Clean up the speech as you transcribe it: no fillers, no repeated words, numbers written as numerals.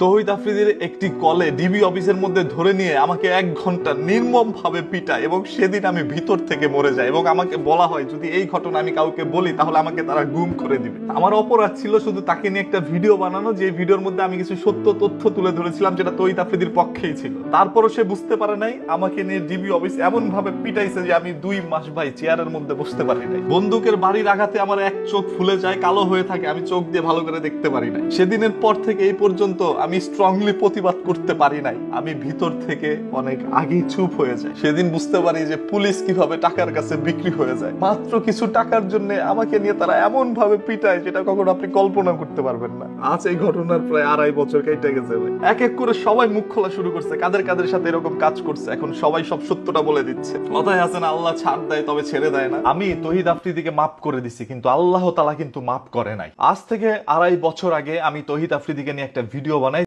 তৌহিদ আফ্রিদির একটি কলে ডিবি অফিসের মধ্যে ধরে নিয়ে আমাকে 1 ঘন্টা নির্মম ভাবে পিটায় এবং সেদিন আমি ভিতর থেকে মরে যাই এবং আমাকে বলা হয় যদি এই ঘটনা আমি কাউকে বলি তাহলে আমাকে তারা গুম করে দিবে। আমার অপরাধ ছিল শুধু তাকে নিয়ে একটা ভিডিও বানানো, যে ভিডিওর মধ্যে আমি কিছু সত্য তথ্য তুলে ধরেছিলাম যেটা তৌহিদ আফ্রিদির পক্ষেই ছিল। তারপরও সে বুঝতে পারে নাই, আমাকে নিয়ে ডিবি অফিস এমন ভাবে পিটাইছে যে আমি 2 মাস ভাই চেয়ারের মধ্যে বসতে পারি নাই। বন্দুকের বাড়ির আঘাতে আমার এক চোখ ফুলে যায়, কালো হয়ে থাকে, আমি চোখ দিয়ে ভালো করে দেখতে পারি নাই। সেদিনের পর থেকে এই পর্যন্ত আমি স্ট্রংলি প্রতিবাদ করতে পারি নাই। আমি ভিতর থেকে অনেক আগেই চুপ হয়ে যায়। সেদিন বুঝতে পারি যে পুলিশ কিভাবে টাকার কাছে বিক্রি হয়ে যায়। মাত্র কিছু টাকার জন্য আমাকে নিয়ে তারা এমন ভাবে পিটায় যেটা কখনো আপনি কল্পনা করতে পারবেন না। আজ এই ঘটনার প্রায় 2.5 বছর কেটে গেছে। এক এক করে সবাই মুখ খোলা শুরু করছে, কাদের কাদের সাথে এরকম কাজ করছে। এখন সবাই সব সত্যটা বলে দিচ্ছে। কথায় আছে না, আল্লাহ ছাড় দেয় তবে ছেড়ে দেয় না। আমি তৌহিদ আফ্রিদিকে মাফ করে দিছি, কিন্তু আল্লাহ তাআলা কিন্তু মাফ করে নাই। আজ থেকে 2.5 বছর আগে আমি তৌহিদ আফ্রিদিকে নিয়ে একটা ভিডিও বানাই।